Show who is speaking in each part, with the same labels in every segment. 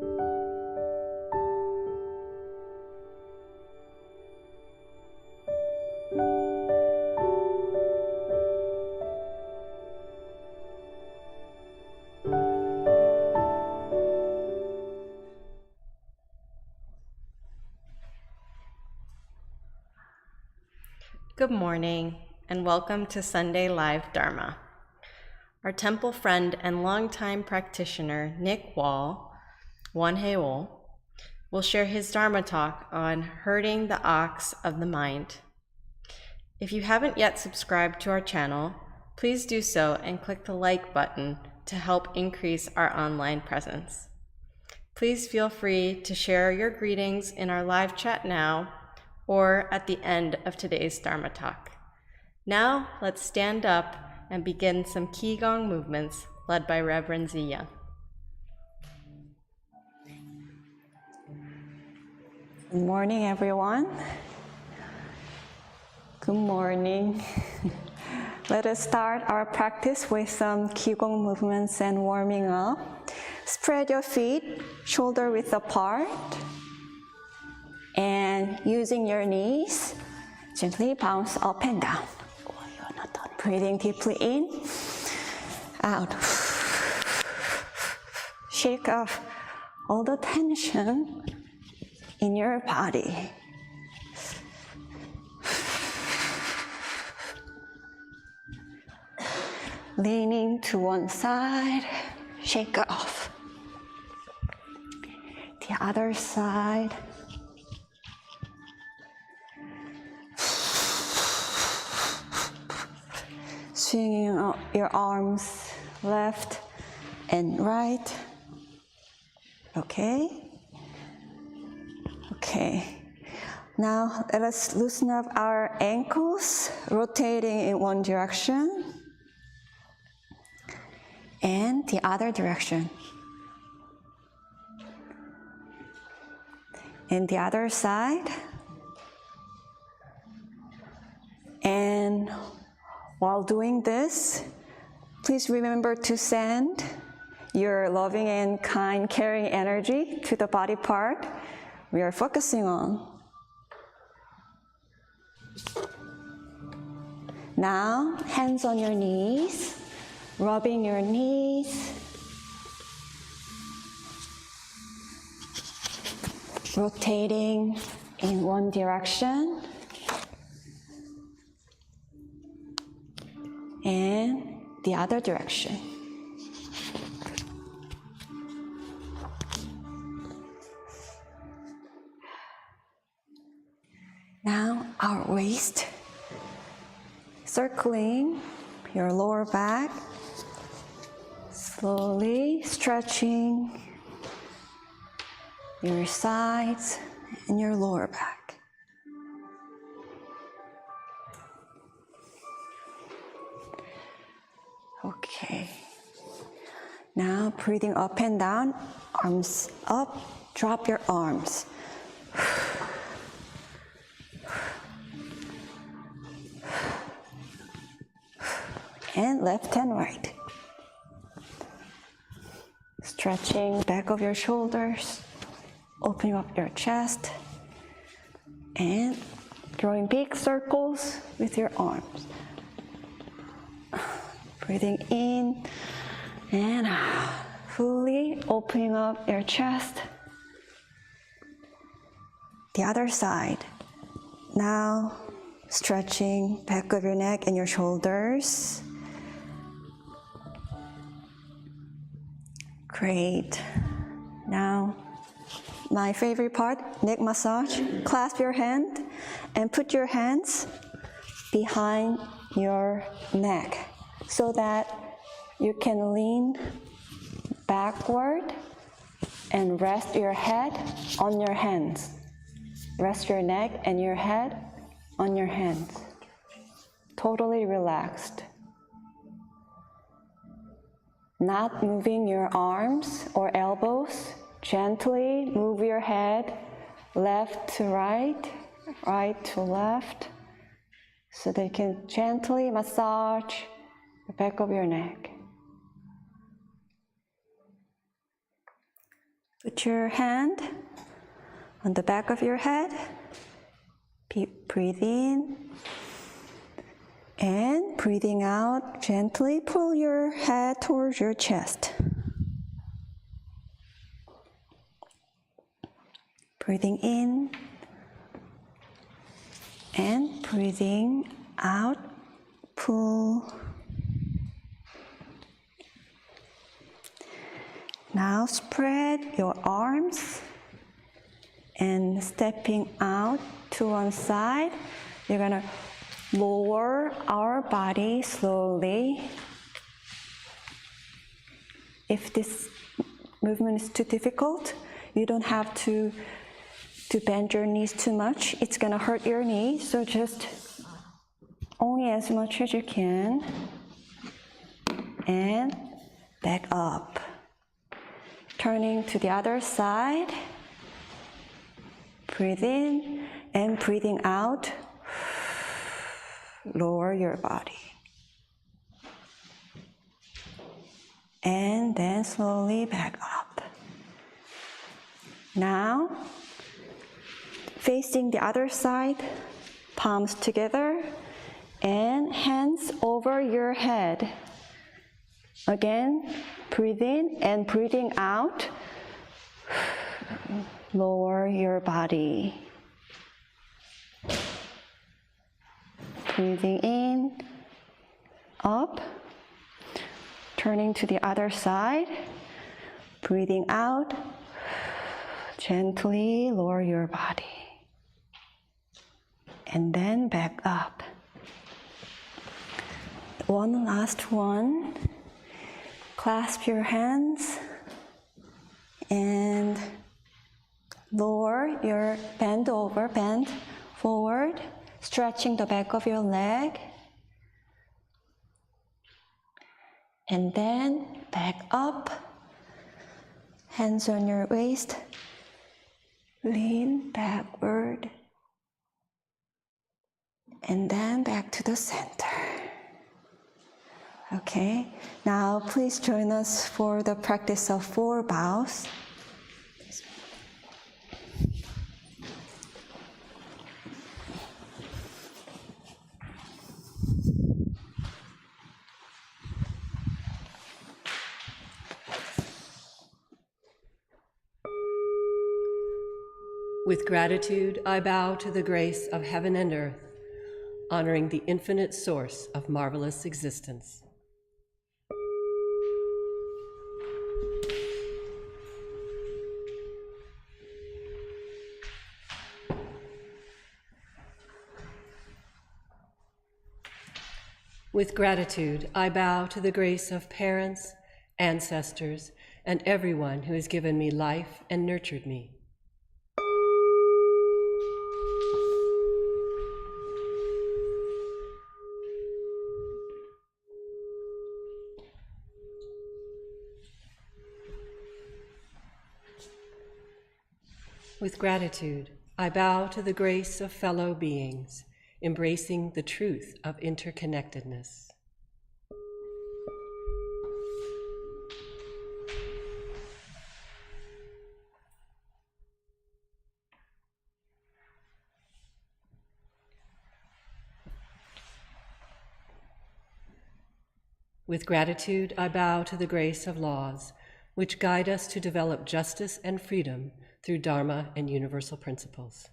Speaker 1: Good morning, and welcome to Sunday Live Dharma. Our temple friend and longtime practitioner, Nick Wall, Won-Hye-Wol, will share his Dharma talk on herding the ox of the mind. If you haven't yet subscribed to our channel, please do so and click the like button to help increase our online presence. Please feel free to share your greetings in our live chat now or at the end of today's Dharma talk. Now, let's stand up and begin some Qi Gong movements led by Reverend Ziya.
Speaker 2: Good morning, everyone. Good morning. Let us start our practice with some Qi Gong movements and warming up. Spread your feet shoulder width apart. And using your knees, gently bounce up and down. Breathing deeply in, out. Shake off all the tension in your body. Leaning to one side, shake off. The other side. Swinging out your arms left and right. Okay. Now let us loosen up our ankles, rotating in one direction and the other direction. And the other side. And while doing this, please remember to send your loving and kind, caring energy to the body part we are focusing on. Now, hands on your knees, rubbing your knees, rotating in one direction, and the other direction. Now our waist, circling your lower back, slowly stretching your sides and your lower back. Okay. Now breathing up and down, arms up, drop your arms. And left and right. Stretching back of your shoulders, opening up your chest, and drawing big circles with your arms. Breathing in and out, fully opening up your chest. The other side. Now, stretching back of your neck and your shoulders. Great. Now, my favorite part, neck massage. Clasp your hand and put your hands behind your neck so that you can lean backward and rest your head on your hands. Rest your neck and your head on your hands. Totally relaxed. Not moving your arms or elbows. Gently move your head left to right, right to left, so that you can gently massage the back of your neck. Put your hand on the back of your head. Breathe in. And breathing out, gently pull your head towards your chest. Breathing in. And breathing out, pull. Now spread your arms and stepping out to one side, you're gonna lower our body slowly. If this movement is too difficult, you don't have to bend your knees too much. It's gonna hurt your knees, so just only as much as you can. And back up. Turning to the other side. Breathe in and breathing out. Lower your body. And then slowly back up. Now, facing the other side, palms together and hands over your head. Again, breathe in and breathing out. Lower your body. Breathing in, up, turning to the other side, breathing out, gently lower your body, and then back up. One last one, clasp your hands and lower your, bend forward, stretching the back of your leg, and then back up, hands on your waist, lean backward, and then back to the center. Okay, now please join us for the practice of 4 bows.
Speaker 3: With gratitude, I bow to the grace of heaven and earth, honoring the infinite source of marvelous existence. With gratitude, I bow to the grace of parents, ancestors, and everyone who has given me life and nurtured me. With gratitude, I bow to the grace of fellow beings, embracing the truth of interconnectedness. With gratitude, I bow to the grace of laws, which guide us to develop justice and freedom through Dharma and universal principles.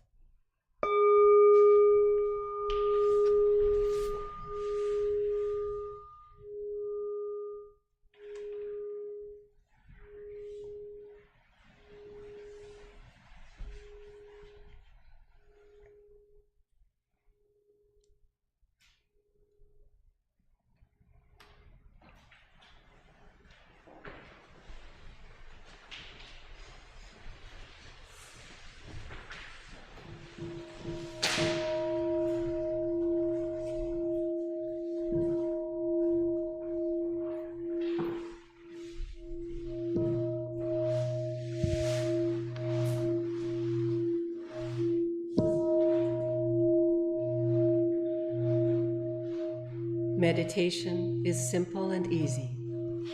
Speaker 3: Meditation is simple and easy.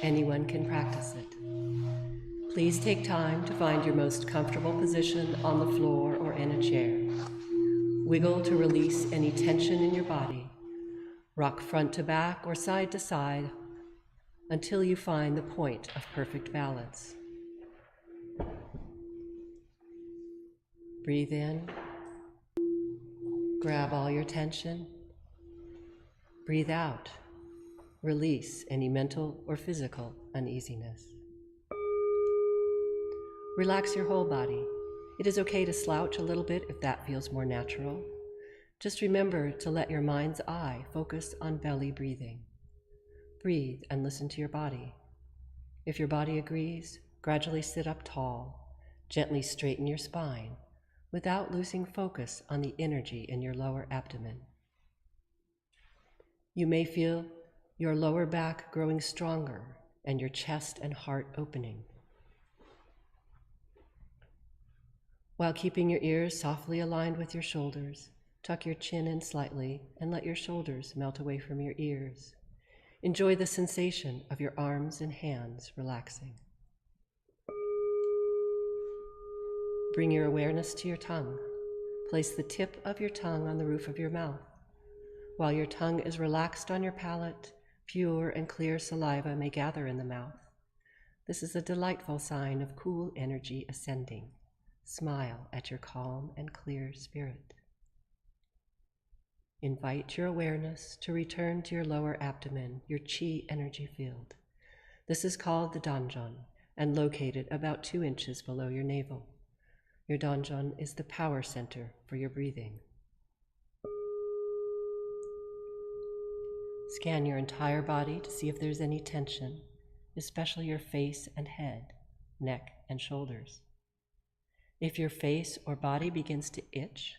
Speaker 3: Anyone can practice it. Please take time to find your most comfortable position on the floor or in a chair. Wiggle to release any tension in your body. Rock front to back or side to side until you find the point of perfect balance. Breathe in. Grab all your tension. Breathe out. Release any mental or physical uneasiness. Relax your whole body. It is okay to slouch a little bit if that feels more natural. Just remember to let your mind's eye focus on belly breathing. Breathe and listen to your body. If your body agrees, gradually sit up tall. Gently straighten your spine without losing focus on the energy in your lower abdomen. You may feel your lower back growing stronger and your chest and heart opening. While keeping your ears softly aligned with your shoulders, tuck your chin in slightly and let your shoulders melt away from your ears. Enjoy the sensation of your arms and hands relaxing. Bring your awareness to your tongue. Place the tip of your tongue on the roof of your mouth. While your tongue is relaxed on your palate, pure and clear saliva may gather in the mouth. This is a delightful sign of cool energy ascending. Smile at your calm and clear spirit. Invite your awareness to return to your lower abdomen, your Qi energy field. This is called the Donjon and located about 2 inches below your navel. Your Donjon is the power center for your breathing. Scan your entire body to see if there's any tension, especially your face and head, neck and shoulders. If your face or body begins to itch,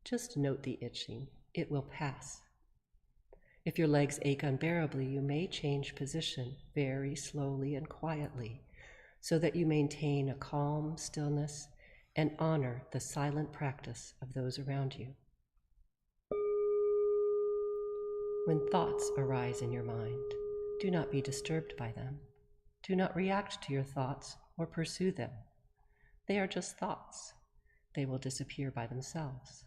Speaker 3: just note the itching. It will pass. If your legs ache unbearably, you may change position very slowly and quietly so that you maintain a calm stillness and honor the silent practice of those around you. When thoughts arise in your mind, do not be disturbed by them. Do not react to your thoughts or pursue them. They are just thoughts. They will disappear by themselves.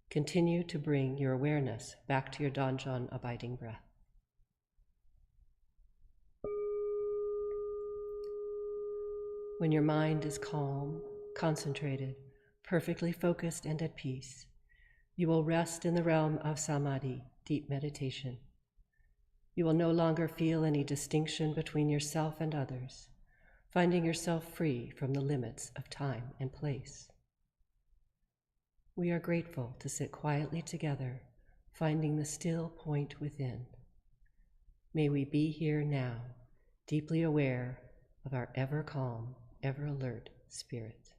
Speaker 3: Continue to bring your awareness back to your Donjon abiding breath. When your mind is calm, concentrated, perfectly focused and at peace, you will rest in the realm of samadhi, deep meditation. You will no longer feel any distinction between yourself and others, finding yourself free from the limits of time and place. We are grateful to sit quietly together, finding the still point within. May we be here now, deeply aware of our ever calm, ever alert spirit.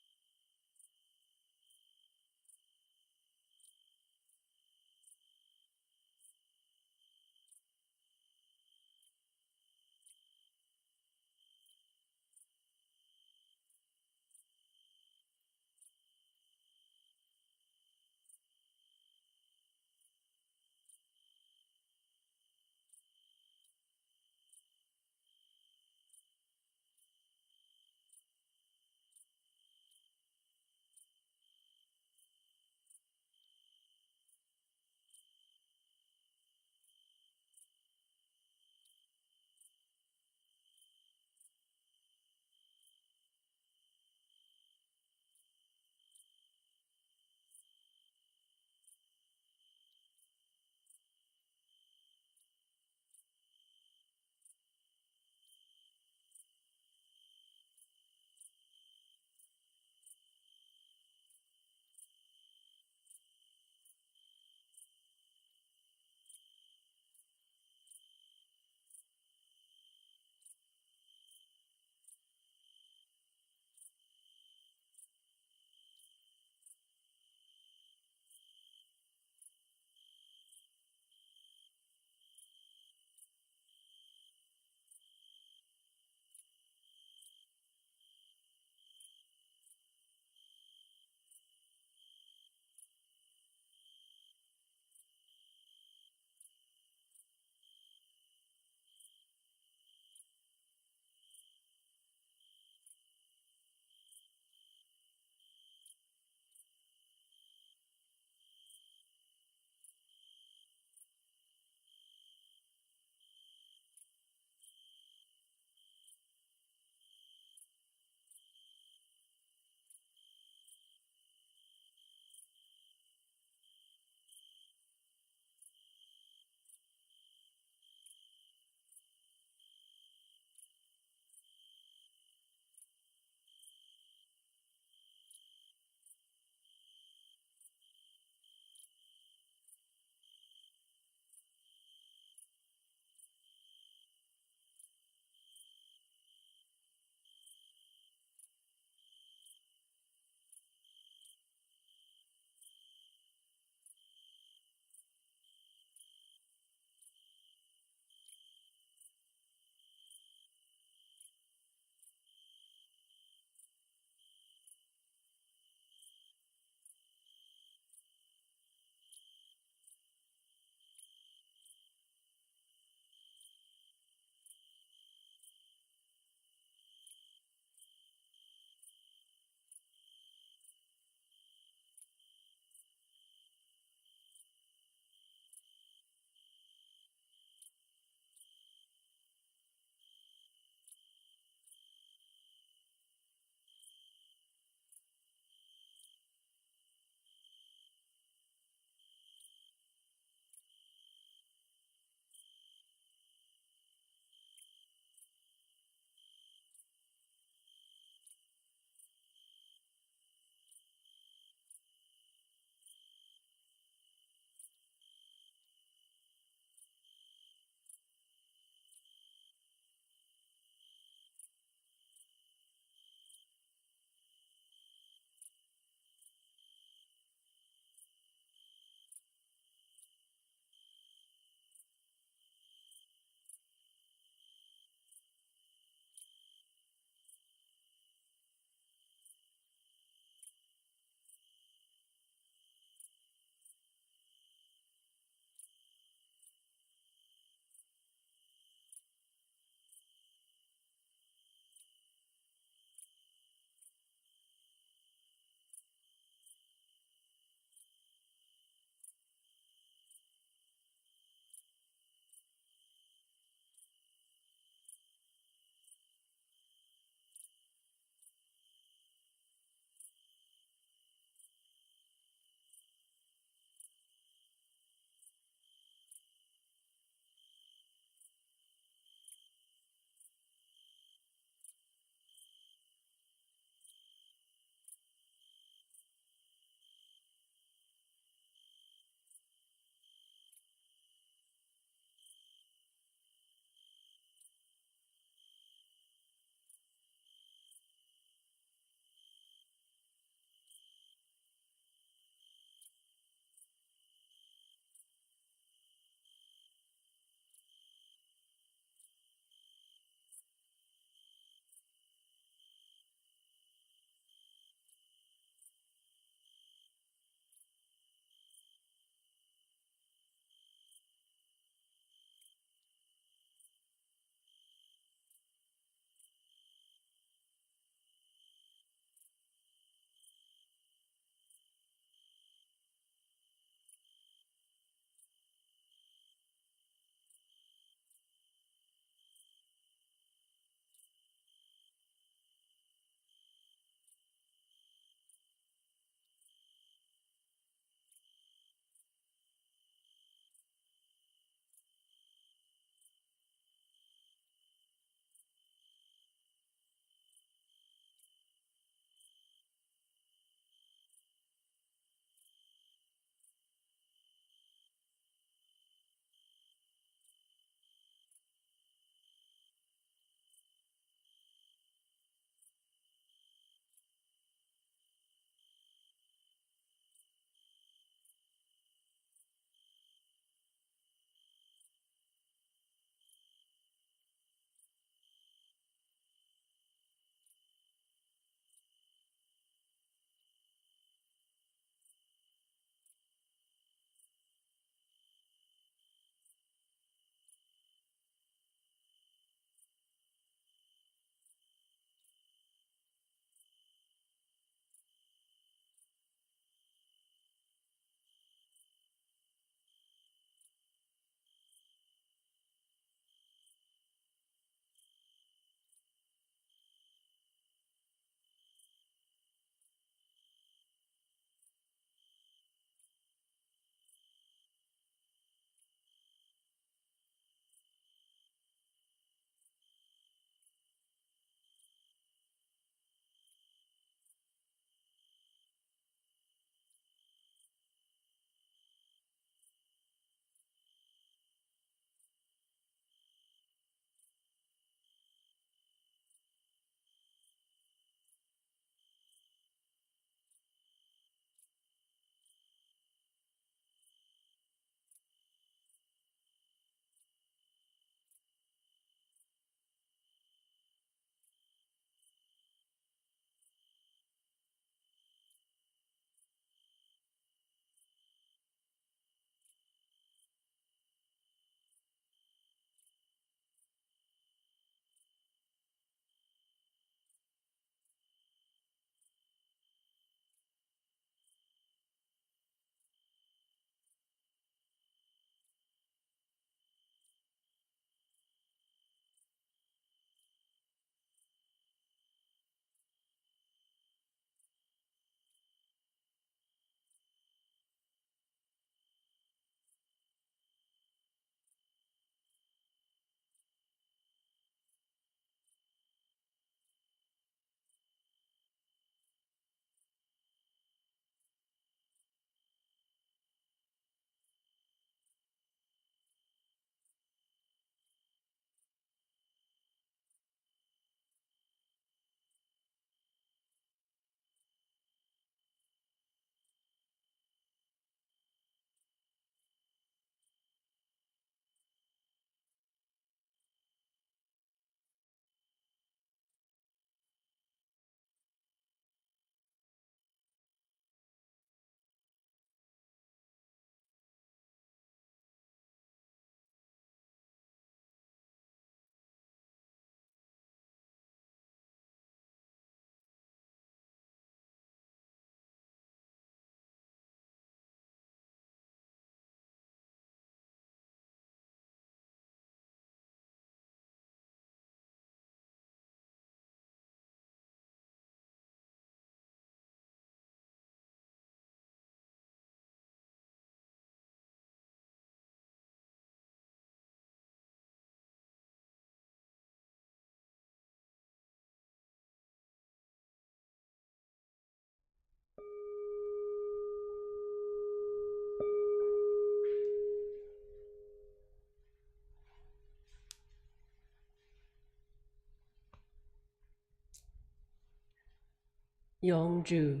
Speaker 3: Yongju,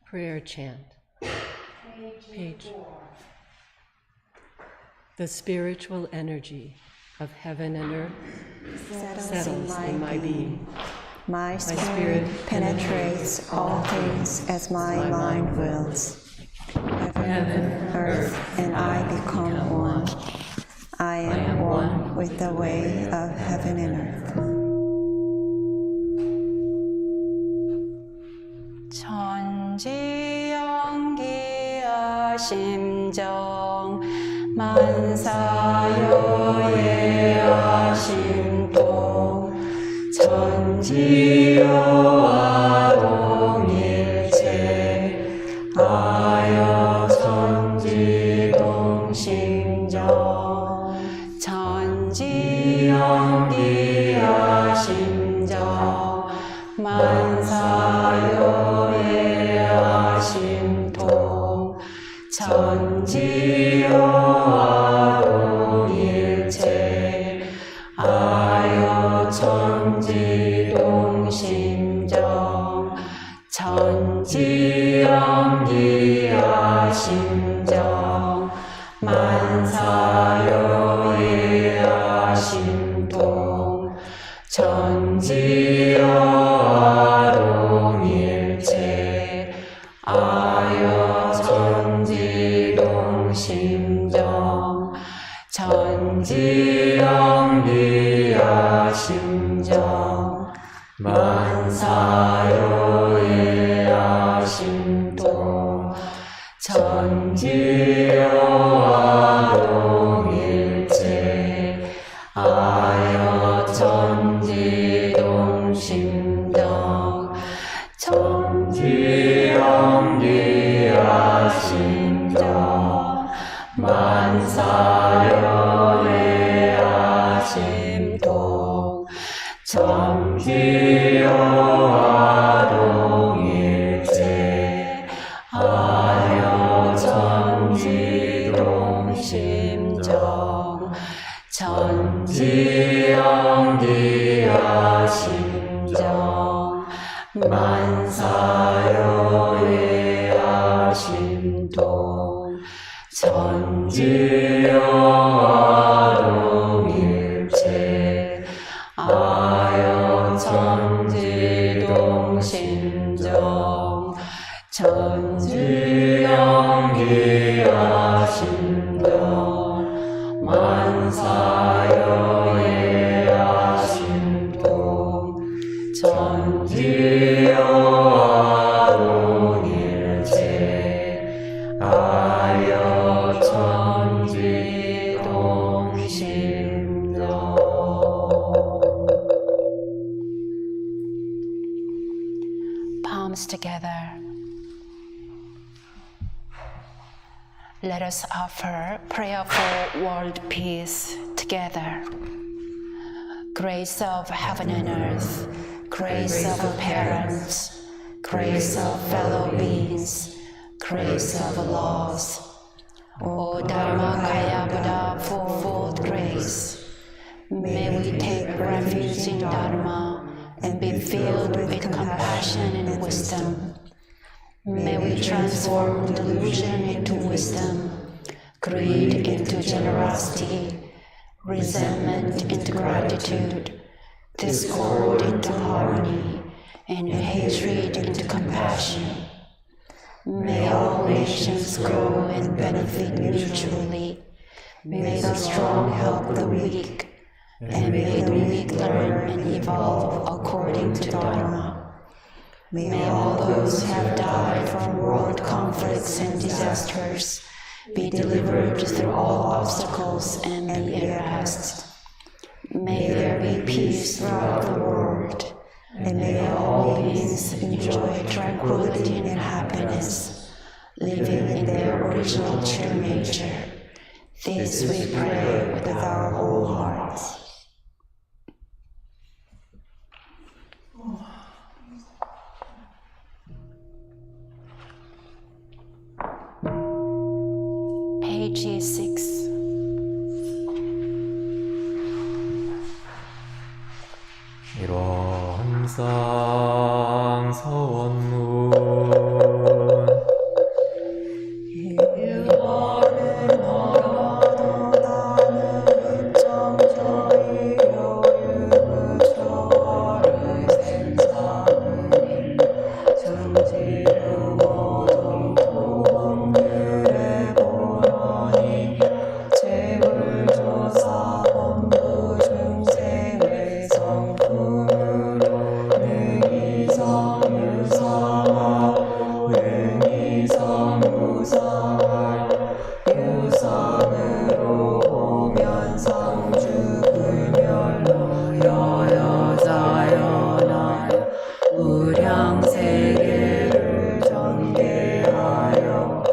Speaker 3: prayer chant. Page. The spiritual energy of heaven and earth settles in my being.
Speaker 2: My spirit penetrates all things as my mind wills. Heaven, earth, and I become one. I am one with the way of heaven and earth.
Speaker 4: 천지연기야 심정 만사여예야 심동 천지여아동일체 아여 천지동심정 천지연기야 심정 만사여예야 심동 천지여아동일체 아여 천지동심정 천지연기야 심정 만사여예야 심동 천지여아동일체 아여 천지동심정 천지연기야 심정 만사여예야 심동 천지여아동일체 아여 천지동심정 천지연기야 심정 만사여예야 심동 천지여아동일체 아여 천지동심정 천지연기야 심정 만사여예야 심동 천지여아동일체 아여 천지동심정 천지연기야 심정 만사여예야 심동 천지여아동일체 아여 천지동심정. Palms together. Let us offer prayer for world peace together. Grace of heaven and earth, grace of parents, grace of fellow beings, grace of laws. O Dharma Kaya Buddha fourfold grace, may we take refuge in Dharma and be filled with compassion and wisdom. May we transform delusion into wisdom, greed into generosity, resentment into gratitude, discord into harmony, and hatred into compassion. May all nations grow and benefit mutually. May the strong help the weak, and may the weak learn and evolve according to Dharma. May all those who have died from world conflicts and disasters be delivered through all obstacles and be at rest. May there be peace throughout the world, and may all beings enjoy tranquility and happiness, living in their original true nature. This we pray with our whole hearts. Page 6.
Speaker 5: 일원상 서원 유성으로 보면 성주불멸로 여여자연하여 무량세계를 전개하여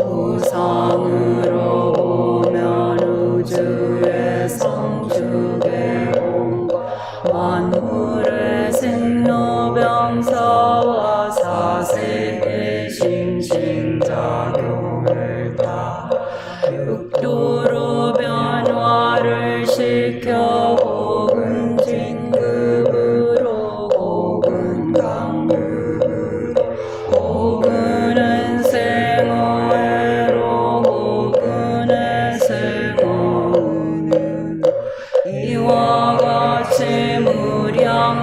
Speaker 5: 우성으로 보면 우주의 성주계 공과 만물의 생로병사와 사세의 심신작용을 다 육도로 변화를 시켜 혹은 진급으로 혹은 강급으로 혹은 은생어애로 혹은 애생어은으로 이와 같이 무량세계를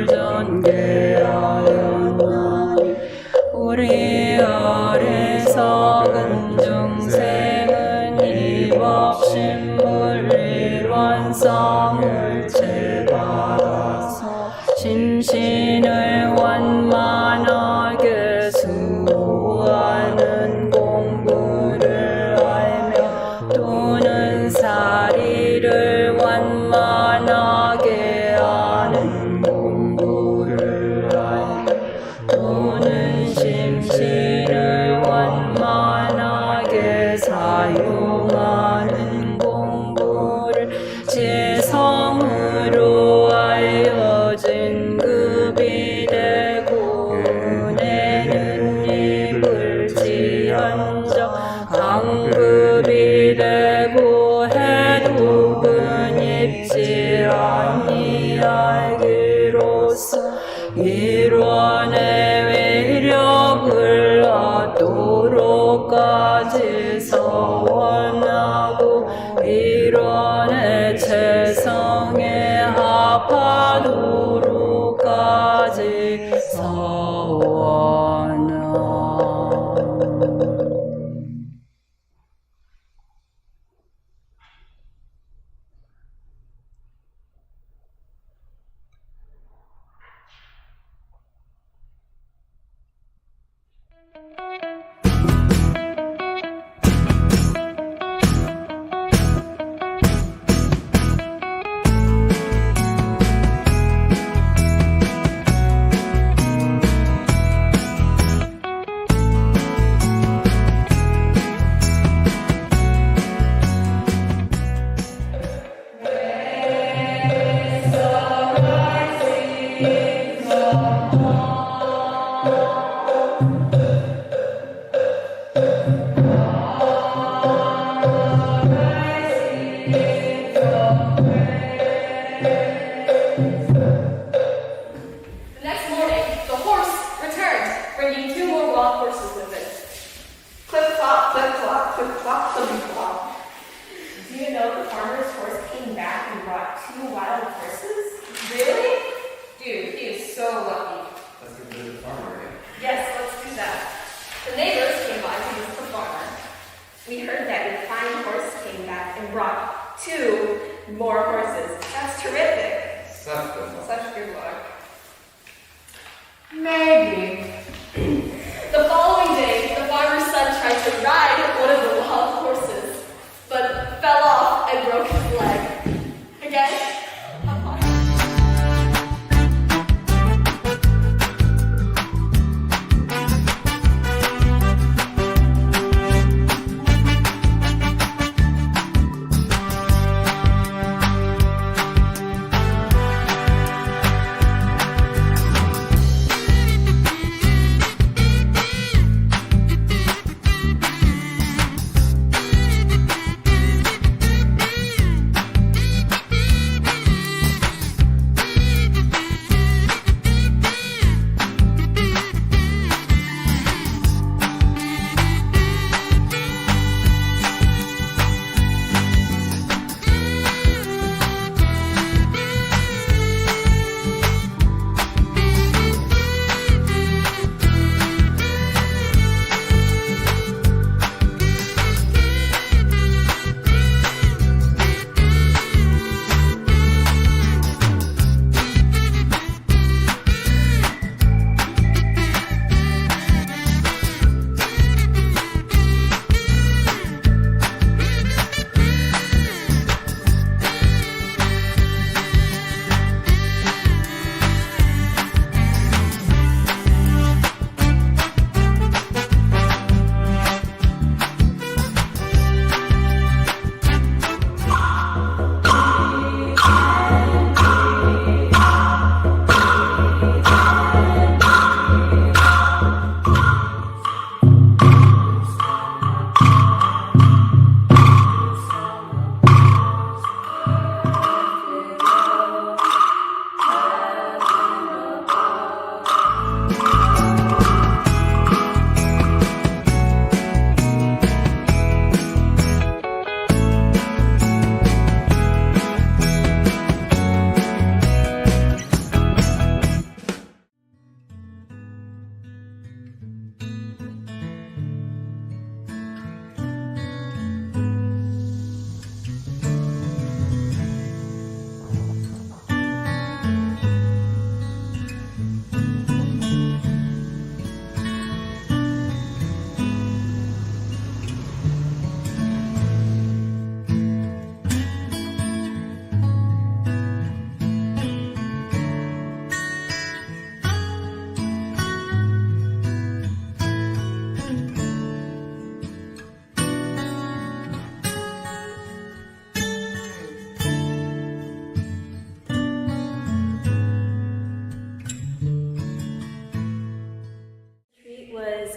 Speaker 5: 전개하였나니 우리 어리석은 중생은 이 법신물 일원성을 채받아서 심신을 완만하게 수호하는 공부를 알며 또는 사리를 완만하게 하는 공부를 알며 또는 심신을 완만하게 사용하는 공부를 지성으로 하여 진급이 되고 은혜는 입을 지언적 강급이 되고 해독은 입지 아니하기로써 일원의 위력을 얻도록까지 서원하고 일원의 체성에 합하도록까지 서원하고.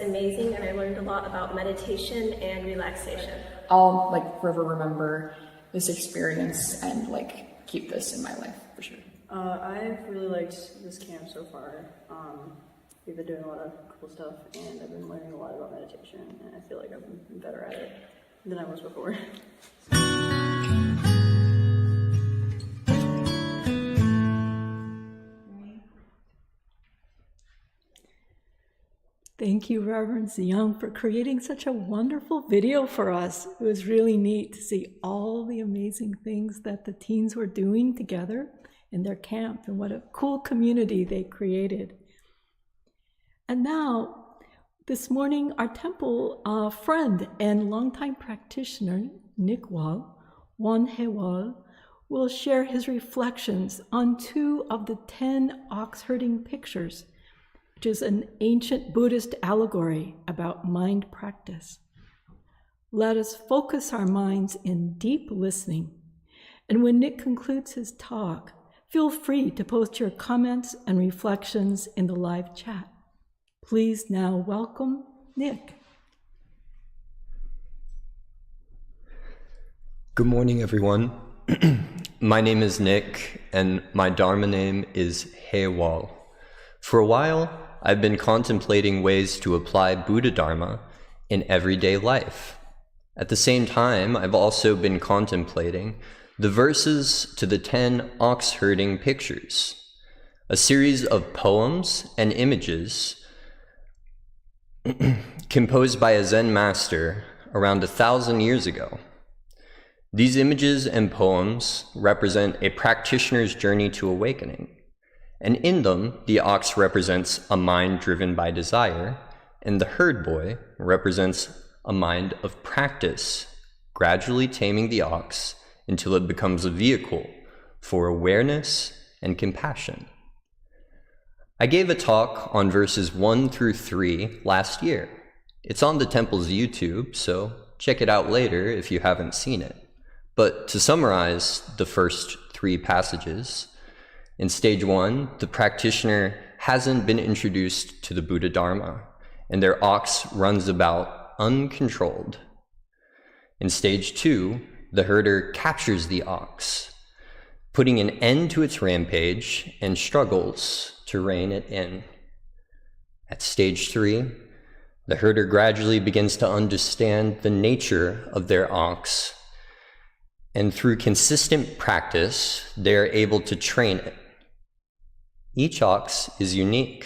Speaker 6: amazing, and I learned a lot about meditation and relaxation.
Speaker 7: I'll forever remember this experience and keep this in my life for sure.
Speaker 8: I've really liked this camp so far. We've been doing a lot of cool stuff, and I've been learning a lot about meditation, and I feel like I've been better at it than I was before.
Speaker 9: Thank you, Reverends Young, for creating such a wonderful video for us. It was really neat to see all the amazing things that the teens were doing together in their camp, and what a cool community they created. And now, this morning, our temple friend and longtime practitioner, Nick Wall, will share his reflections on 2 of the 10 ox herding pictures, which is an ancient Buddhist allegory about mind practice. Let us focus our minds in deep listening. And when Nick concludes his talk, feel free to post your comments and reflections in the live chat. Please now welcome Nick.
Speaker 10: Good morning, everyone. My name is Nick, and my Dharma name is Haewal. For a while, I've been contemplating ways to apply Buddha Dharma in everyday life. At the same time, I've also been contemplating the verses to the 10 ox herding pictures, a series of poems and images composed by a Zen master around 1,000 years ago. These images and poems represent a practitioner's journey to awakening, and in them, the ox represents a mind driven by desire, and the herd boy represents a mind of practice, gradually taming the ox until it becomes a vehicle for awareness and compassion. I gave a talk on verses 1 through 3 last year. It's on the temple's YouTube, so check it out later if you haven't seen it. But to summarize the first 3 passages, in stage 1, the practitioner hasn't been introduced to the Buddha Dharma, and their ox runs about uncontrolled. In stage 2, the herder captures the ox, putting an end to its rampage and struggles to rein it in. At stage 3, the herder gradually begins to understand the nature of their ox, and through consistent practice, they are able to train it. Each ox is unique,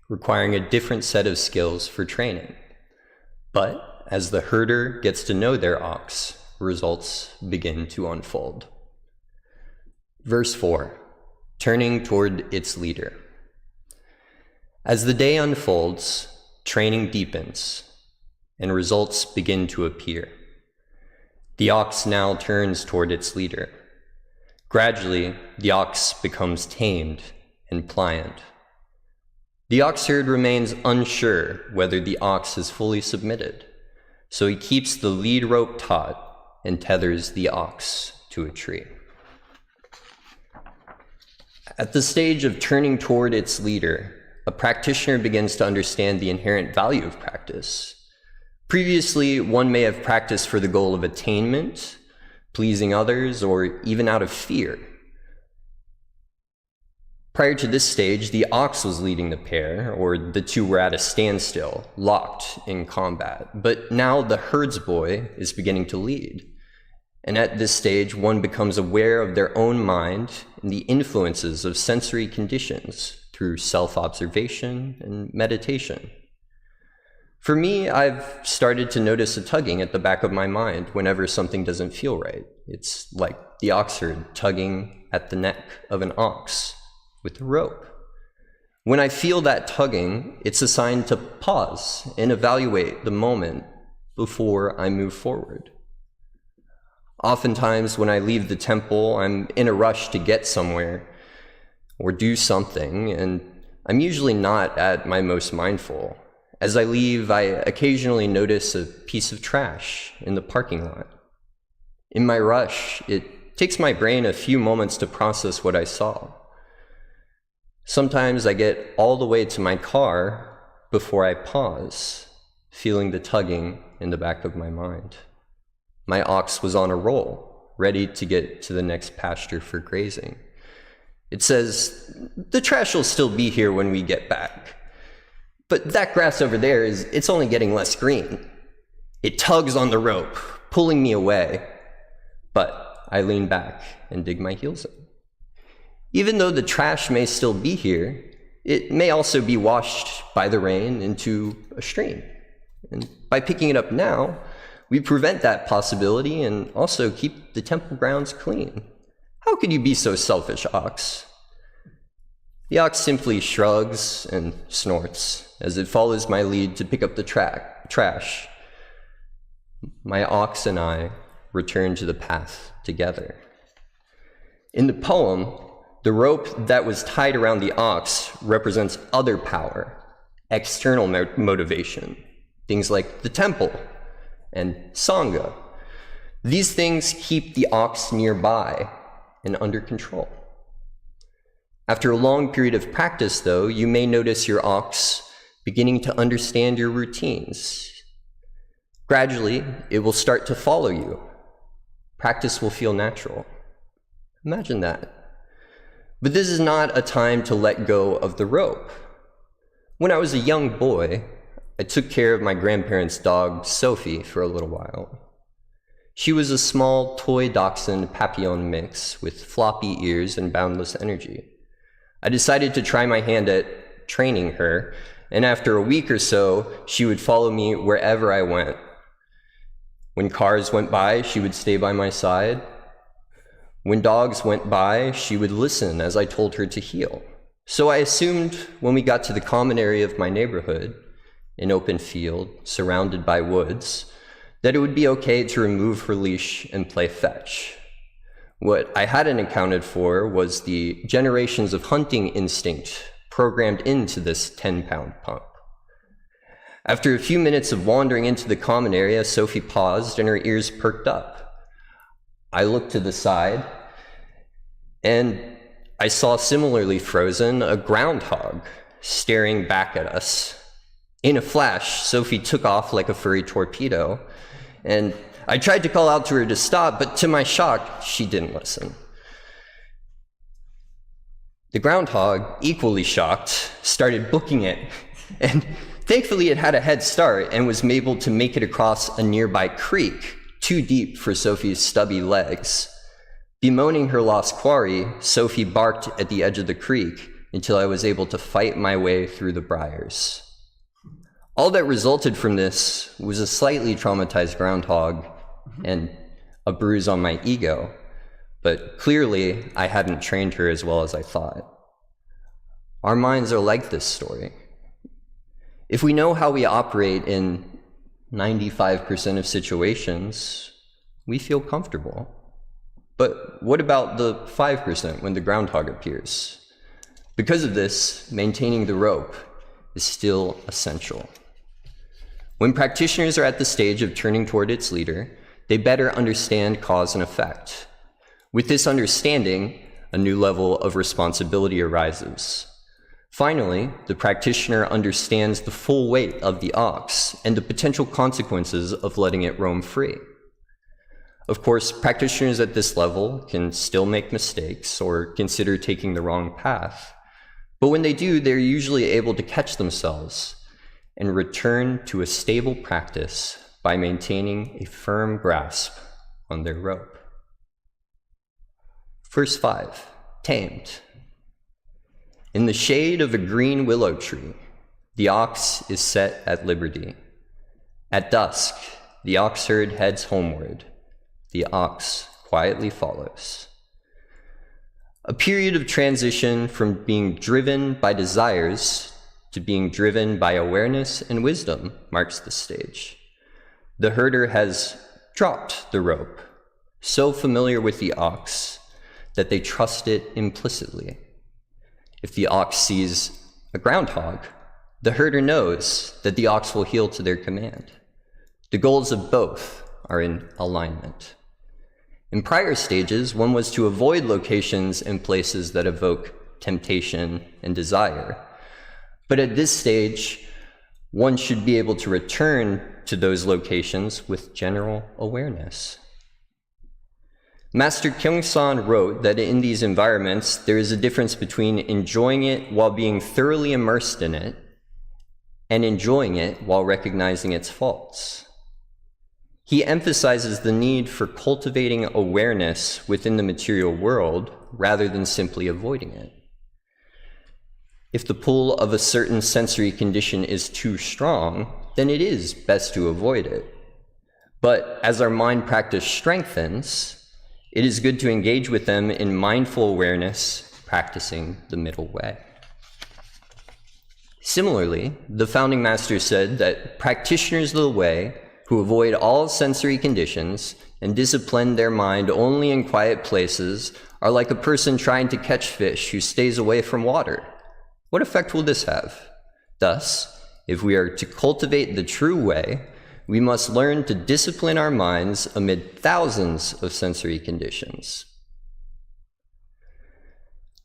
Speaker 10: requiring a different set of skills for training. But as the herder gets to know their ox, results begin to unfold. Verse 4, turning toward its leader. As the day unfolds, training deepens, and results begin to appear. The ox now turns toward its leader. Gradually, the ox becomes tamed and pliant. The ox herd remains unsure whether the ox is fully submitted, so he keeps the lead rope taut and tethers the ox to a tree. At the stage of turning toward its leader, a practitioner begins to understand the inherent value of practice. Previously, one may have practiced for the goal of attainment, pleasing others, or even out of fear. Prior to this stage, the ox was leading the pair, or the 2 were at a standstill, locked in combat. But now the herds boy is beginning to lead. And at this stage, one becomes aware of their own mind and the influences of sensory conditions through self-observation and meditation. For me, I've started to notice a tugging at the back of my mind whenever something doesn't feel right. It's like the ox herd tugging at the neck of an ox with a rope. When I feel that tugging, it's a sign to pause and evaluate the moment before I move forward. Oftentimes, when I leave the temple, I'm in a rush to get somewhere or do something, and I'm usually not at my most mindful. As I leave, I occasionally notice a piece of trash in the parking lot. In my rush, it takes my brain a few moments to process what I saw. Sometimes I get all the way to my car before I pause feeling the tugging in the back of my mind. My ox was on a roll, ready to get to the next pasture for grazing. It says, "The trash will still be here when we get back. But that grass over there it's only getting less green." It tugs on the rope, pulling me away. But I lean back and dig my heels in. Even though the trash may still be here, it may also be washed by the rain into a stream. And by picking it up now, we prevent that possibility and also keep the temple grounds clean. How could you be so selfish, ox? The ox simply shrugs and snorts as it follows my lead to pick up the trash. My ox and I return to the path together. In the poem, the rope that was tied around the ox represents other power, external motivation, things like the temple and Sangha. These things keep the ox nearby and under control. After a long period of practice, though, you may notice your ox beginning to understand your routines. Gradually, it will start to follow you. Practice will feel natural. Imagine that. But this is not a time to let go of the rope. When I was a young boy, I took care of my grandparents' dog, Sophie, for a little while. She was a small toy dachshund papillon mix with floppy ears and boundless energy. I decided to try my hand at training her, and after a week or so, she would follow me wherever I went. When cars went by, she would stay by my side. When dogs went by, she would listen as I told her to heel. So I assumed when we got to the common area of my neighborhood, an open field surrounded by woods, that it would be okay to remove her leash and play fetch. What I hadn't accounted for was the generations of hunting instinct programmed into this 10-pound pump. After a few minutes of wandering into the common area, Sophie paused and her ears perked up. I looked to the side, and I saw, similarly frozen, a groundhog staring back at us. In a flash, Sophie took off like a furry torpedo, and I tried to call out to her to stop, but to my shock, she didn't listen. The groundhog, equally shocked, started booking it, and thankfully it had a head start and was able to make it across a nearby creek, too deep for Sophie's stubby legs. Bemoaning her lost quarry, Sophie barked at the edge of the creek until I was able to fight my way through the briars. All that resulted from this was a slightly traumatized groundhog and a bruise on my ego, but clearly I hadn't trained her as well as I thought. Our minds are like this story. If we know how we operate in 95% of situations, we feel comfortable. But what about the 5% when the groundhog appears? Because of this, maintaining the rope is still essential. When practitioners are at the stage of turning toward its leader, they better understand cause and effect. With this understanding, a new level of responsibility arises. Finally, the practitioner understands the full weight of the ox and the potential consequences of letting it roam free. Of course, practitioners at this level can still make mistakes or consider taking the wrong path, but when they do, they're usually able to catch themselves and return to a stable practice by maintaining a firm grasp on their rope. Verse 5, tamed. In the shade of a green willow tree, the ox is set at liberty. At dusk, the ox herd heads homeward. The ox quietly follows. A period of transition from being driven by desires to being driven by awareness and wisdom marks the stage. The herder has dropped the rope, so familiar with the ox that they trust it implicitly. If the ox sees a groundhog, the herder knows that the ox will heel to their command. The goals of both are in alignment. In prior stages, one was to avoid locations and places that evoke temptation and desire. But at this stage, one should be able to return to those locations with general awareness. Master Kyung-san wrote that in these environments, there is a difference between enjoying it while being thoroughly immersed in it and enjoying it while recognizing its faults. He emphasizes the need for cultivating awareness within the material world rather than simply avoiding it. If the pull of a certain sensory condition is too strong, then it is best to avoid it. But as our mind practice strengthens, it is good to engage with them in mindful awareness, practicing the middle way. Similarly, the founding master said that practitioners of the way who avoid all sensory conditions and discipline their mind only in quiet places are like a person trying to catch fish who stays away from water. What effect will this have? Thus, if we are to cultivate the true way, we must learn to discipline our minds amid thousands of sensory conditions.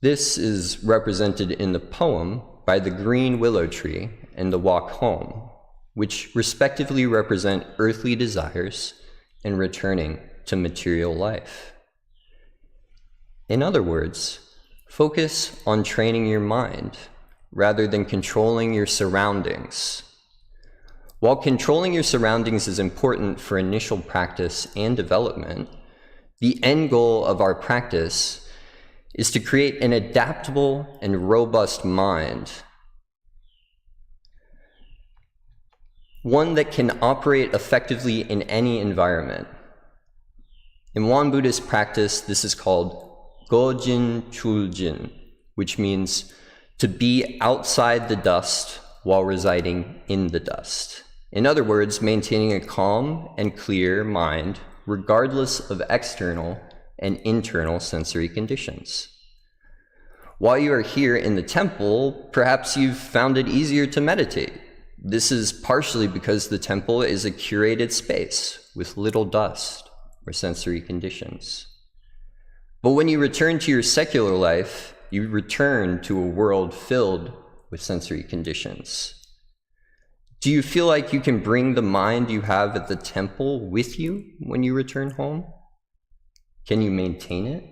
Speaker 10: This is represented in the poem by the green willow tree and the walk home, which respectively represent earthly desires and returning to material life. In other words, focus on training your mind rather than controlling your surroundings. While controlling your surroundings is important for initial practice and development, the end goal of our practice is to create an adaptable and robust mind, one that can operate effectively in any environment. In Won Buddhist practice, this is called Gojin Chuljin, which means to be outside the dust while residing in the dust. In other words, maintaining a calm and clear mind regardless of external and internal sensory conditions. While you are here in the temple, perhaps you've found it easier to meditate. This is partially because the temple is a curated space with little dust or sensory conditions. But when you return to your secular life, you return to a world filled with sensory conditions. Do you feel like you can bring the mind you have at the temple with you when you return home? Can you maintain it?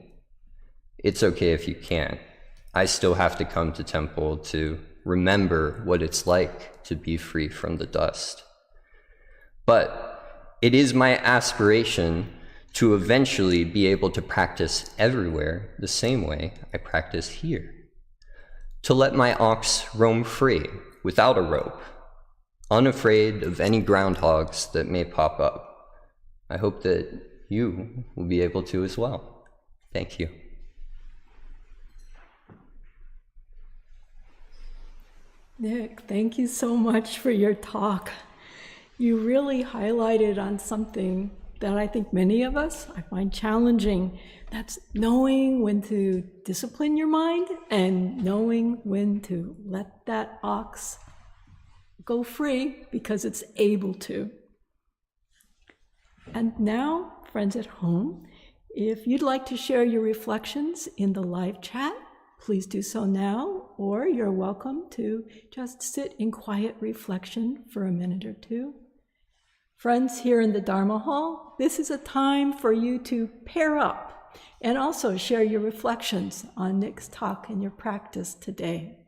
Speaker 10: It's okay if you can't. I still have to come to temple to remember what it's like to be free from the dust. But it is my aspiration to eventually be able to practice everywhere the same way I practice here. To let my ox roam free without a rope, unafraid of any groundhogs that may pop up. I hope that you will be able to as well. Thank you.
Speaker 9: Nick, thank you so much for your talk. You really highlighted on something that I think many of us I find challenging. That's knowing when to discipline your mind and knowing when to let that ox go free because it's able to. And now, friends at home, if you'd like to share your reflections in the live chat, please do so now, or you're welcome to just sit in quiet reflection for a minute or two. Friends here in the Dharma Hall, this is a time for you to pair up and also share your reflections on Nick's talk and your practice today.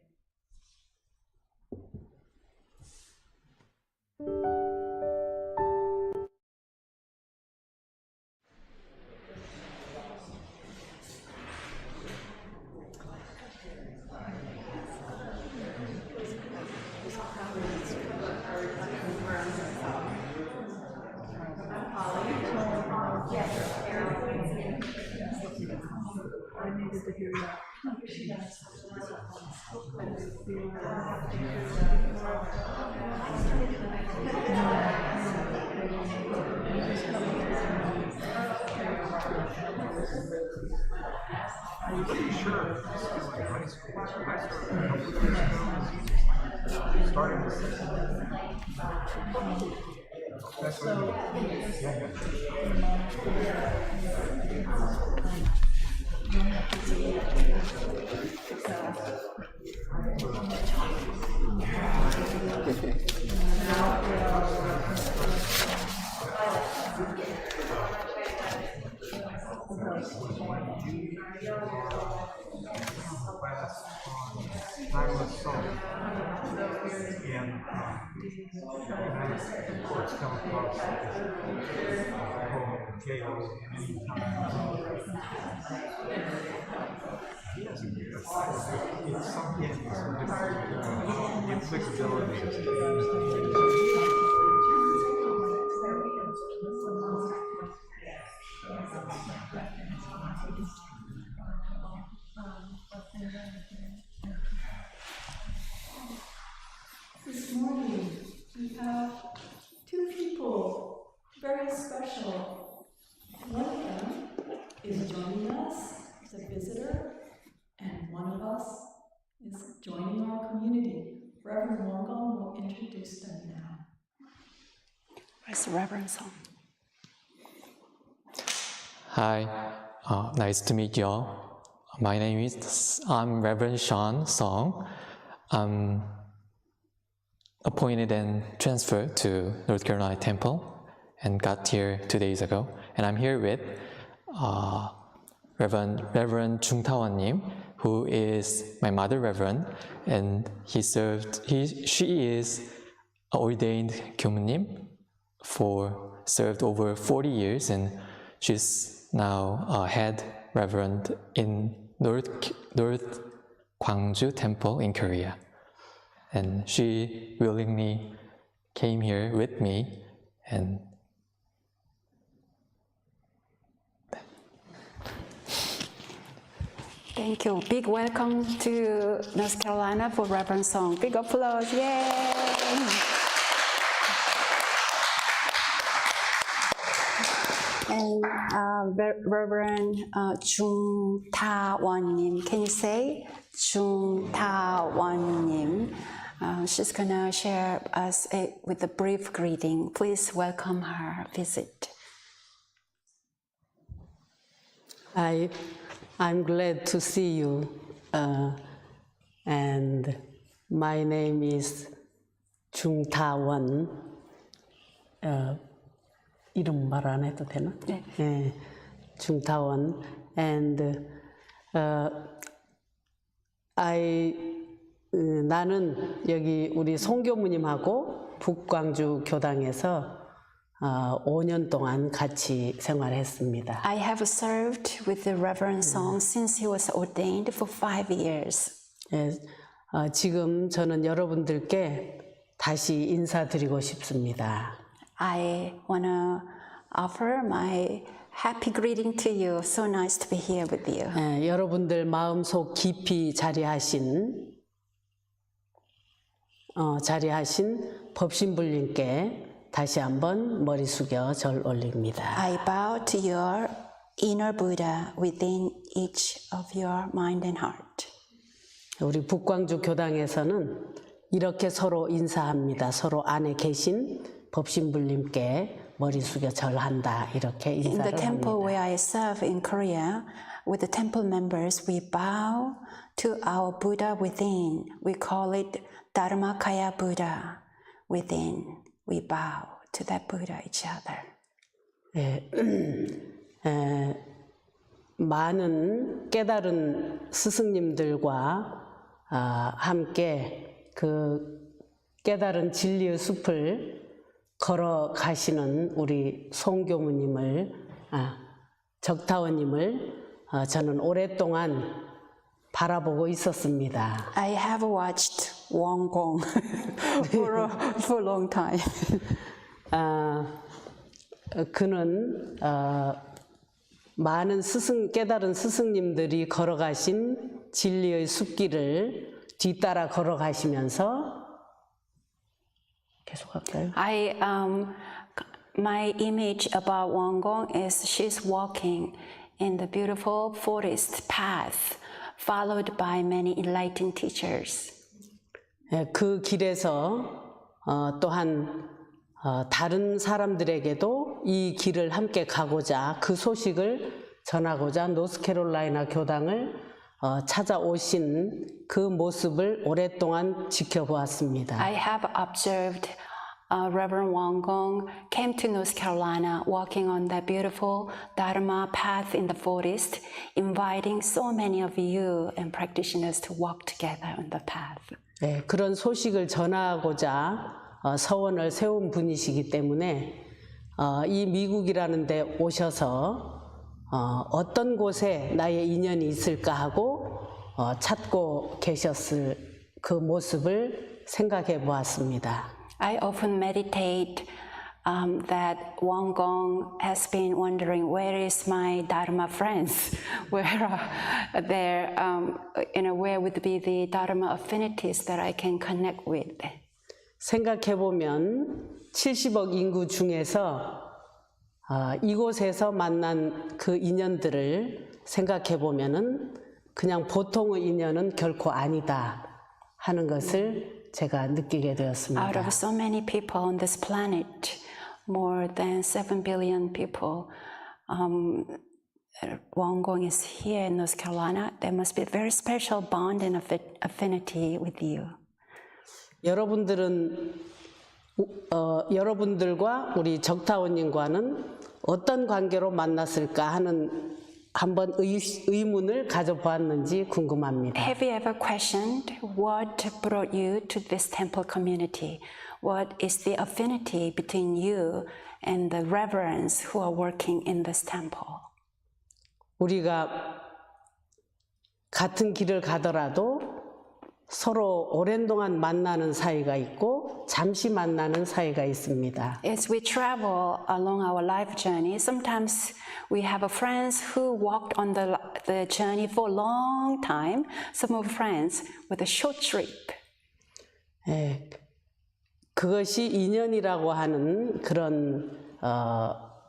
Speaker 11: timeless song. And I, of course, come across this poem, Chaos, many times. Yes, it's something, the applicability is
Speaker 9: This morning we have two people very special. One of them is joining us as a visitor, and one of us is joining our community. Reverend Morgan will introduce them now.
Speaker 4: Where's the Reverend song?
Speaker 12: Hi, nice to meet you all. My name is, I'm Reverend Sean Song. I'm appointed and transferred to North Carolina Temple and got here 2 days ago. And I'm here with Reverend Chung Tawan님, who is my mother Reverend, and she is ordained 교무님 served over 40 years, and she's now a head Reverend in North Gwangju Temple in Korea. And she willingly came here with me, and
Speaker 4: Thank you. Big welcome to North Carolina for Reverend Song. Big applause. Yay! And Reverend Chung Ta-won-nim. Can you say Chung Ta-won-nim? She's gonna share us with a brief greeting. Please welcome her visit.
Speaker 13: I'm glad to see you, and my name is Chung Ta-won. 이름 말 안 해도 되나?
Speaker 4: 네.
Speaker 13: 네, Chung Ta-won, and 나는 여기 우리 송교무님하고 북광주 교당에서 5년 동안 같이 생활했습니다.
Speaker 4: I have served with the Reverend Song since he was ordained for 5 years.
Speaker 13: 예, 지금 저는 여러분들께 다시 인사드리고 싶습니다.
Speaker 4: I want to offer my happy greeting to you. So nice to be here with you.
Speaker 13: 예, 여러분들 마음속 깊이 자리하신 법신불님께 다시 한번 머리 숙여 절 올립니다.
Speaker 4: I bow to your inner Buddha within each of your mind and heart.
Speaker 13: 우리 북광주 교당에서는 이렇게 서로 인사합니다. 서로 안에 계신 법신불님께 머리 숙여 절한다. 이렇게 인사를
Speaker 4: In the temple
Speaker 13: 합니다.
Speaker 4: where I serve in Korea, with the temple members, we bow to our Buddha within. We call it Dharmakaya Buddha within. We bow to that Buddha each other.
Speaker 13: 많은 깨달은 스승님들과 함께 그 깨달은 진리의 숲을 걸어가시는 우리 송교무님을, 적타원님을 저는 오랫동안 바라보고 있었습니다.
Speaker 4: I have watched Wong Gong for a long time.
Speaker 13: 그는 많은 깨달은 스승님들이 걸어가신 진리의 숲길을 뒤따라 걸어가시면서 계속할까요?
Speaker 4: My image about Wong Gong is she's walking in the beautiful forest path, followed by many enlightened teachers.
Speaker 13: 그 길에서 또한 다른 사람들에게도 이 길을 함께 가고자 그 소식을 전하고자 노스캐롤라이나 교당을 찾아오신 그 모습을 오랫동안 지켜보았습니다.
Speaker 4: I have observed Reverend Gong came to North Carolina walking on that beautiful Dharma path in the forest, inviting so many of you and practitioners to walk together on the path.
Speaker 13: 네, 그런 소식을 전하고자 서원을 세운 분이시기 때문에 이 미국이라는 데 오셔서 어떤 곳에 나의 인연이 있을까 하고 찾고 계셨을 그 모습을 생각해 보았습니다.
Speaker 4: I often meditate that Gong has been wondering, where is my Dharma friends? Where are there, where would be the Dharma affinities that I can connect with?
Speaker 13: 생각해 보면 70억 인구 중에서 이곳에서 만난 그 인연들을 생각해 보면은 그냥 보통의 인연은 결코 아니다 하는 것을 제가 느끼게 되었습니다.
Speaker 4: Out of so many people on this planet, more than 7 billion people, Gong is here in North Carolina. There must be a very special bond and affinity with you.
Speaker 13: 여러분들과 우리 적타원님과는 어떤 관계로 만났을까 하는 한번 의문을 가져보았는지 궁금합니다.
Speaker 4: Have you ever questioned what brought you to this temple community? What is the affinity between you and the Reverends who are working in this temple?
Speaker 13: 우리가 같은 길을 가더라도 서로 오랜 동안 만나는 사이가 있고 잠시 만나는 사이가 있습니다.
Speaker 4: As we travel along our life journey, sometimes we have friends who walked on the journey for a long time. Some of friends with a short trip.
Speaker 13: 네, 그것이 인연이라고 하는 그런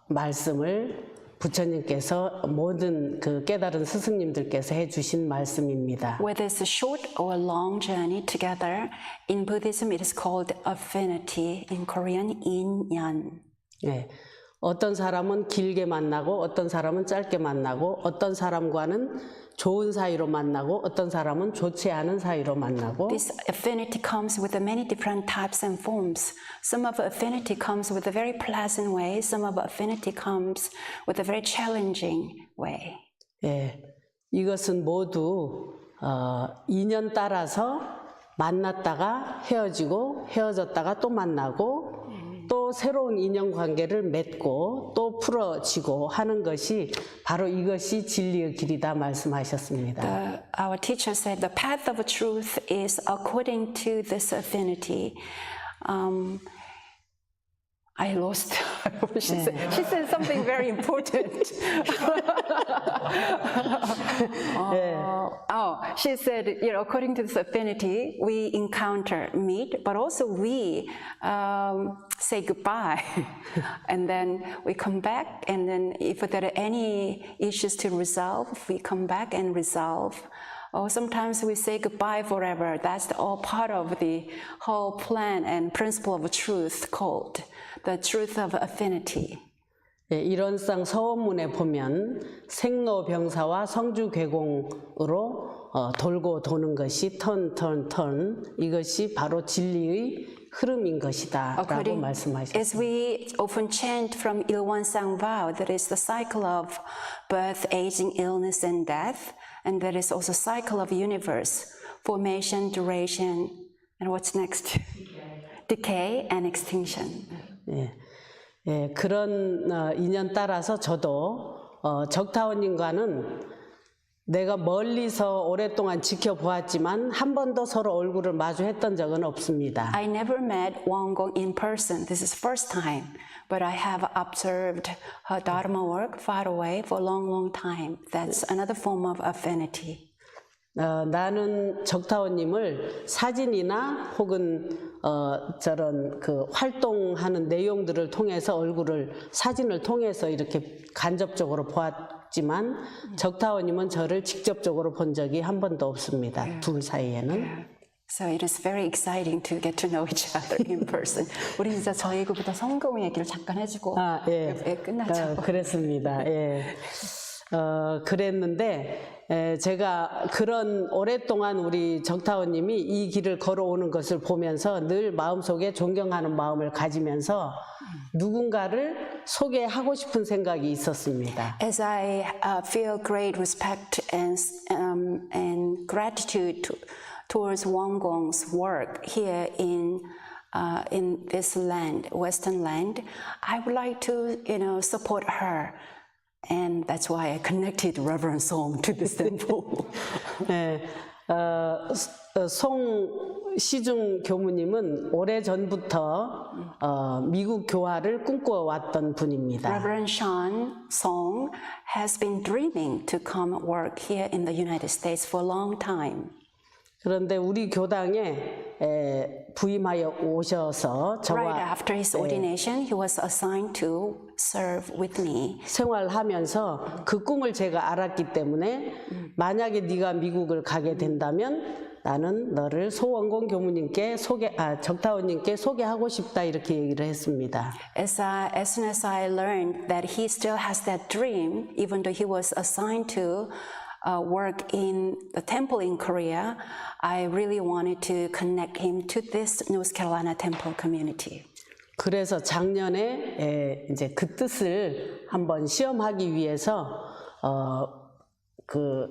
Speaker 13: 말씀을 부처님께서 모든 그 깨달은 스승님들께서 해주신 말씀입니다.
Speaker 4: Whether it's a short or a long journey together, in Buddhism it is called affinity, in Korean 인연.
Speaker 13: 네, 어떤 사람은 길게 만나고 어떤 사람은 짧게 만나고 어떤 사람과는 좋은 사이로 만나고 어떤 사람은 좋지 않은 사이로 만나고
Speaker 4: This affinity comes with many different types and forms. Some of affinity comes with a very pleasant way. Some of affinity comes with a very challenging way.
Speaker 13: 예, 이것은 모두 인연 따라서 만났다가 헤어지고 헤어졌다가 또 만나고 또 새로운 인연 관계를 맺고 또 풀어지고 하는 것이 바로 이것이 진리의 길이다 말씀하셨습니다.
Speaker 4: Our teacher said the path of truth is according to this affinity. I lost. She said something very important. She said, according to this affinity, we meet, but also we say goodbye, and then we come back, and then if there are any issues to resolve, we come back and resolve. Or sometimes we say goodbye forever. That's all part of the whole plan and principle of truth called the truth of affinity.
Speaker 13: 예, 이론상 서원문에 보면 생로병사와 성주괴공으로 돌고 도는 것이 턴 이것이 바로 진리의 흐름인 것이다 라고 말씀하셨습니다.
Speaker 4: As we often chant from 일원상 vow, that is the cycle of birth, aging, illness, and death, and there is also cycle of universe, formation, duration, and what's next? Decay and extinction.
Speaker 13: 예, 예, 그런 인연 따라서 저도 적타원님과는 내가 멀리서 오랫동안 지켜보았지만 한 번도 서로 얼굴을 마주했던 적은 없습니다.
Speaker 4: I never met Gong in person. This is first time, but I have observed her Dharma work far away for a long time. That's another form of affinity.
Speaker 13: 나는 적타원님을 사진이나 혹은 저런 그 활동하는 내용들을 통해서 사진을 통해서 이렇게 간접적으로 보았지만 적타원님은 저를 직접적으로 본 적이 한 번도 없습니다. 둘 사이에는.
Speaker 4: So it is very exciting to get to know each other in person. 우리 진짜 저희 그부터 성경 얘기를 잠깐 해주고 끝나죠.
Speaker 13: 그랬습니다. 예. 그랬는데 제가 그런 오랫동안 우리 정타원님이 이 길을 걸어오는 것을 보면서 늘 마음속에 존경하는 마음을 가지면서 누군가를 소개하고 싶은 생각이 있었습니다.
Speaker 4: As I feel great respect and gratitude towards Wonggong's work here in this land, Western land, I would like to, support her. And that's why I connected Reverend Song to this temple.
Speaker 13: 네, 송 시중 교무님은 오래 전부터 미국 교화를 꿈꿔왔던 분입니다.
Speaker 4: Reverend Sean Song has been dreaming to come work here in the United States for a long time.
Speaker 13: 그런데 우리 교당에 부임하여 오셔서 저와
Speaker 4: Right after his ordination, he was assigned to serve with me.
Speaker 13: 생활하면서 그 꿈을 제가 알았기 때문에 만약에 네가 미국을 가게 된다면 나는 너를 소원공 교무님께 정타원님께 소개하고 싶다 이렇게 얘기를 했습니다.
Speaker 4: As soon as I learned that he still has that dream, even though he was assigned to work in the temple in Korea, I really wanted to connect him to this North Carolina temple community.
Speaker 13: 그래서 작년에 이제 그 뜻을 한번 시험하기 위해서 그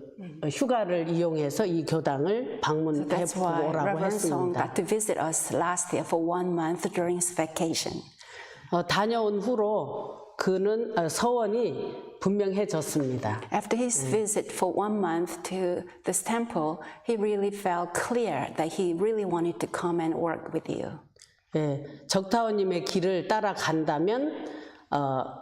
Speaker 13: 휴가를 이용해서 이 교당을 방문해 보라고
Speaker 4: Reverend Song
Speaker 13: 했습니다.
Speaker 4: got to visit us last year for 1 month during his vacation.
Speaker 13: 다녀온 후로 그는 서원이 분명해졌습니다.
Speaker 4: After his visit for 1 month to this temple, he really felt clear that he really wanted to come and work with you.
Speaker 13: 예, 적타원님의 길을 따라간다면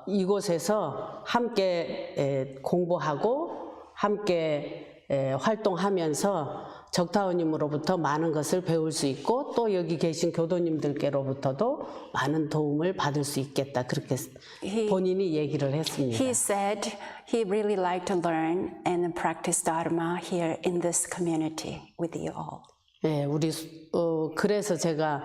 Speaker 13: 이곳에서 함께 공부하고 함께 활동하면서 적타원님으로부터 많은 것을 배울 수 있고 또 여기 계신 교도님들께로부터도 많은 도움을 받을 수 있겠다. 그렇게 본인이 얘기를 했습니다.
Speaker 4: He said he really liked to learn and practice Dharma here in this community with you all.
Speaker 13: 예, 그래서 제가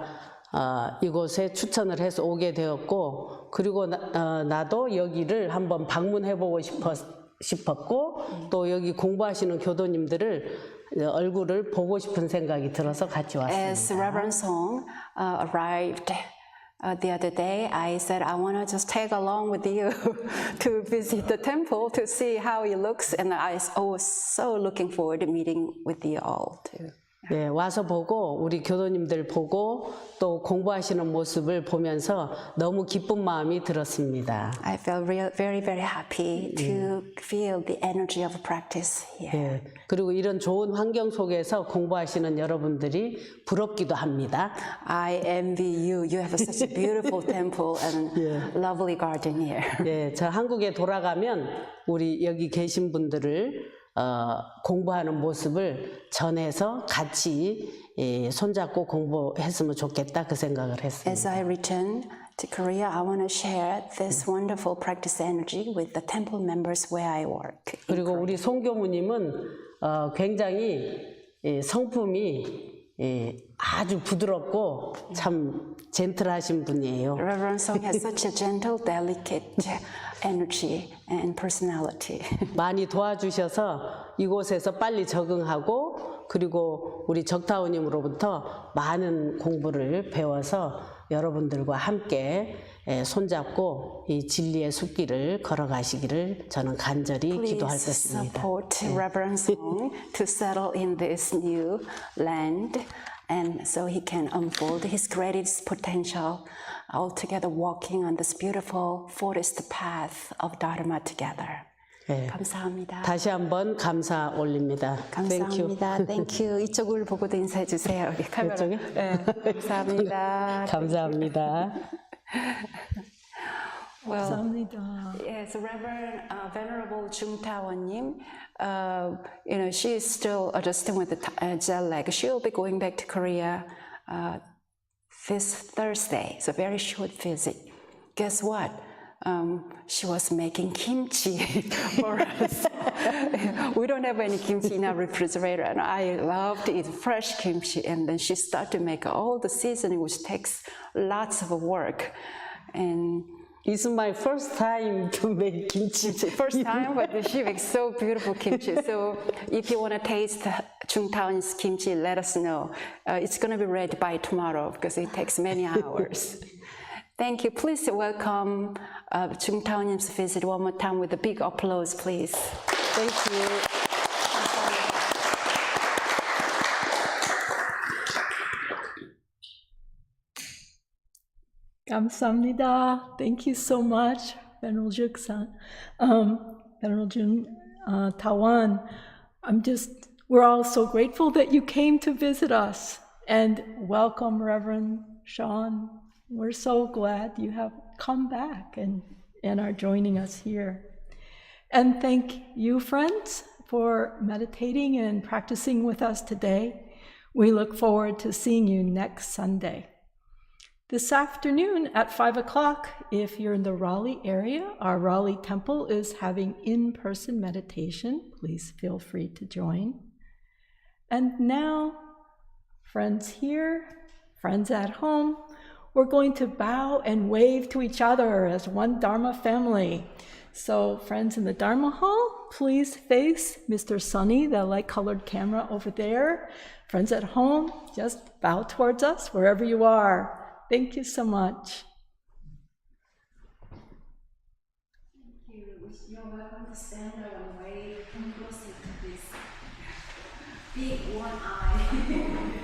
Speaker 13: 이곳에 추천을 해서 오게 되었고 그리고 나도 여기를 한번 방문해보고 싶었고 또 여기 공부하시는 교도님들을 얼굴을 보고 싶은 생각이 들어서 같이 왔습니다.
Speaker 4: As Reverend Song arrived the other day, I said I want to just tag along with you to visit the temple to see how it looks, and I was so looking forward to meeting with you all too.
Speaker 13: 네, 와서 보고 우리 교도님들 보고 또 공부하시는 모습을 보면서 너무 기쁜 마음이 들었습니다.
Speaker 4: I felt very, very happy to feel the energy of practice here.
Speaker 13: 네, 그리고 이런 좋은 환경 속에서 공부하시는 여러분들이 부럽기도 합니다.
Speaker 4: I envy you. You have such a beautiful temple and lovely garden here.
Speaker 13: 네, 저 한국에 돌아가면 우리 여기 계신 분들을 공부하는 모습을 전해서 같이 손잡고 공부했으면 좋겠다 그 생각을 했습니다.
Speaker 4: As I return to Korea, I want to share this wonderful practice energy with the temple members where I work.
Speaker 13: 그리고 우리 송 교무님은 굉장히 성품이 아주 부드럽고 참 젠틀하신 분이에요.
Speaker 4: Reverend Song has such a gentle, delicate energy and personality.
Speaker 13: 많이 도와주셔서 이곳에서 빨리 적응하고 그리고 우리 적타오님으로부터 많은 공부를 배워서 여러분들과 함께 손잡고 이 진리의 숲길을 걸어가시기를 저는 간절히 기도할 것입니다.
Speaker 4: Support Reverend Song to settle in this new land, and so he can unfold his greatest potential, all together walking on this beautiful forest path of Dharma together.
Speaker 13: 네.
Speaker 4: 감사합니다.
Speaker 13: 다시 한번 감사 올립니다.
Speaker 4: 감사합니다. Thank you. 이쪽을 보고도 인사해 주세요. 여기 카메라.
Speaker 13: 이쪽에?
Speaker 4: 네. 감사합니다.
Speaker 13: 감사합니다.
Speaker 4: Well,
Speaker 9: 감사합니다.
Speaker 4: yes, Reverend Venerable Jungtawanim, she is still adjusting with the jet lag. She'll be going back to Korea this Thursday. It's a very short visit. Guess what? She was making kimchi for us. We don't have any kimchi in our refrigerator, and I love to eat fresh kimchi. And then she started to make all the seasoning, which takes lots of work. And
Speaker 13: It's my first time to make kimchi.
Speaker 4: First time, but she makes so beautiful kimchi. So if you want to taste Jungtao's kimchi, let us know. It's going to be ready by tomorrow because it takes many hours. Thank you. Please welcome Jungtao's visit one more time with a big applause, please.
Speaker 13: Thank you.
Speaker 9: 감사합니다. Thank you so much, Venerable Juk-san. Venerable Jun Tawan. We're all so grateful that you came to visit us. And welcome, Reverend Sean. We're so glad you have come back and are joining us here. And thank you, friends, for meditating and practicing with us today. We look forward to seeing you next Sunday. This afternoon at 5 o'clock, if you're in the Raleigh area, our Raleigh temple is having in-person meditation. Please feel free to join. And now, friends here, friends at home, we're going to bow and wave to each other as one Dharma family. So friends in the Dharma hall, please face Mr. Sunny, the light-colored camera over there. Friends at home, just bow towards us wherever you are. Thank you so much.
Speaker 4: Thank you. You're welcome to stand up and wave. Come closer to this big one eye.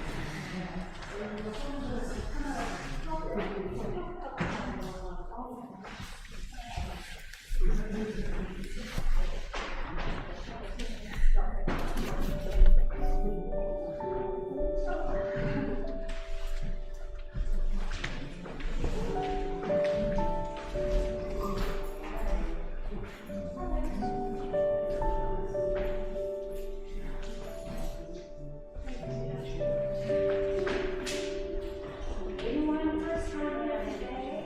Speaker 4: Anyone first time today?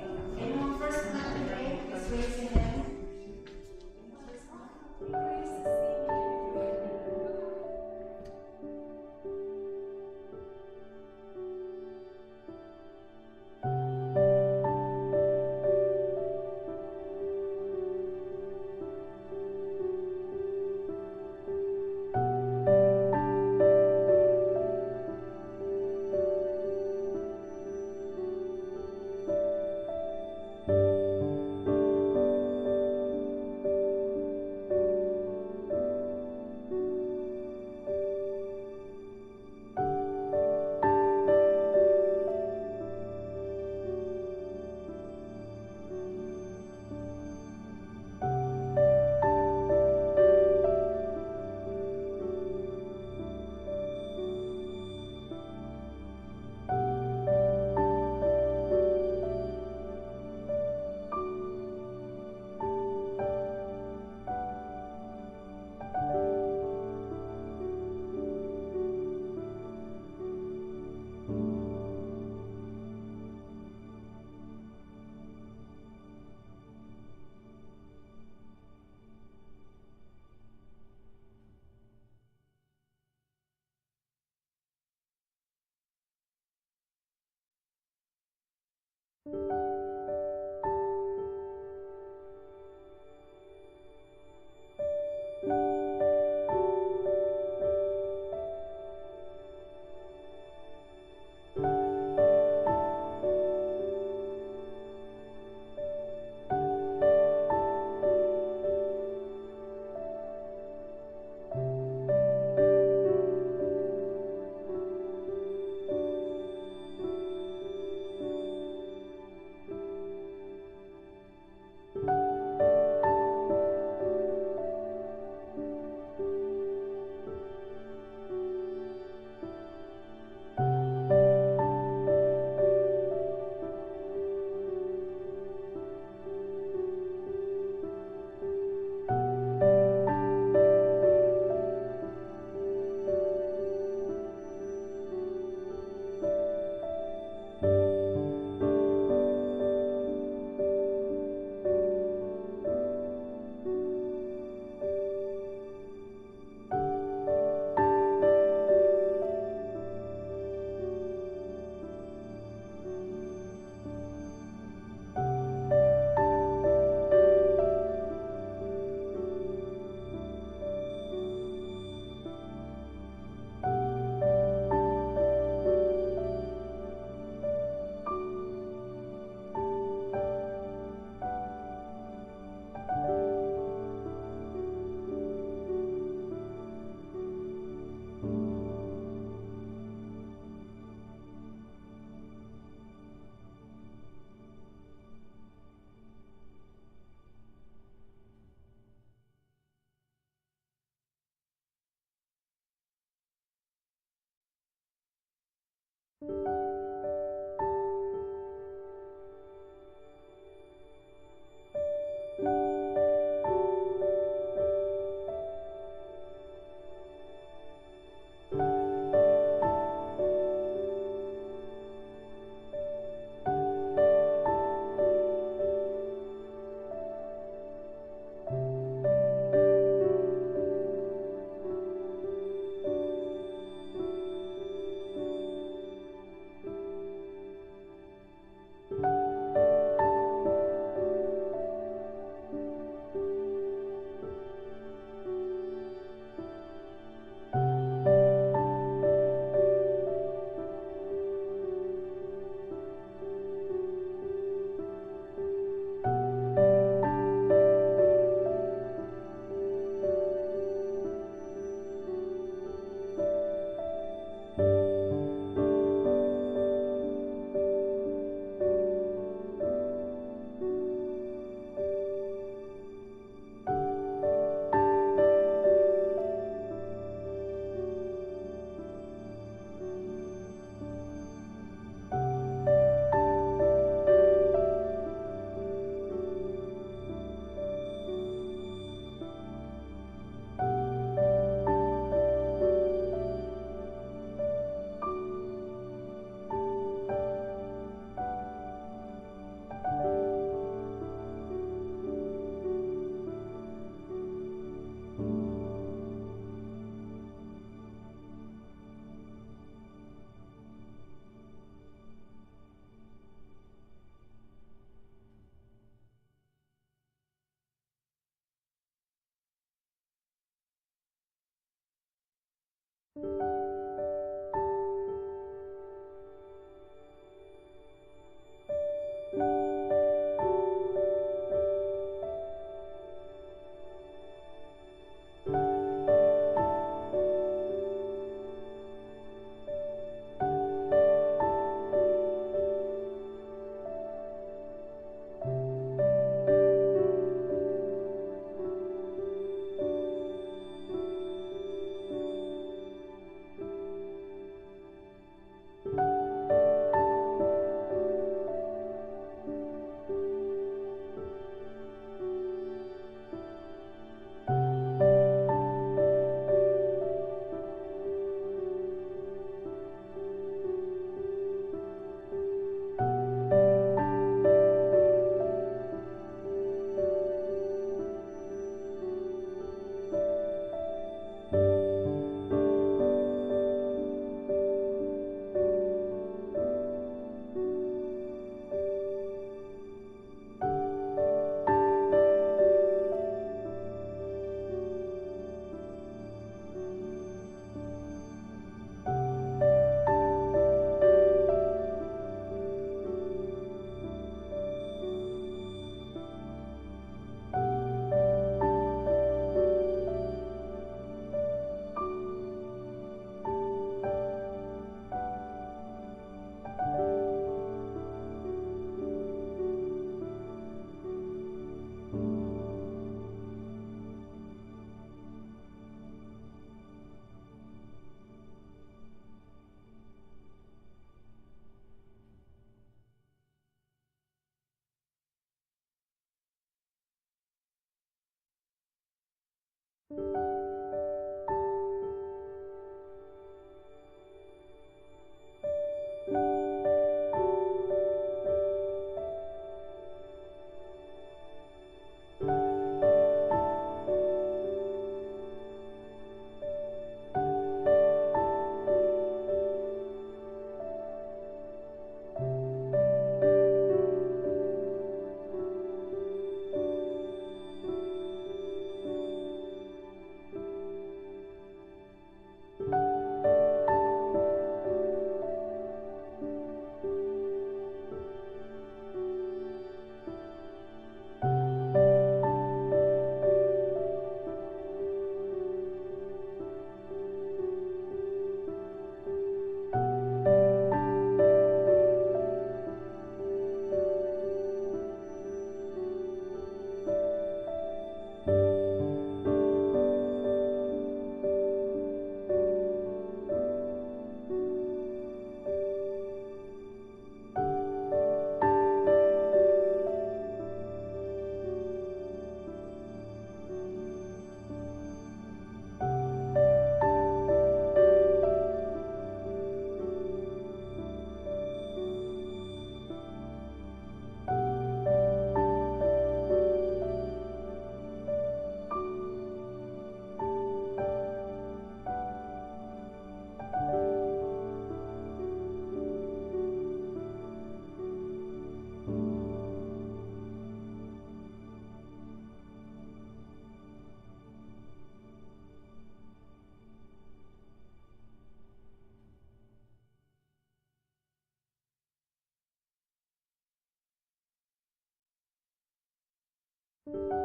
Speaker 1: you.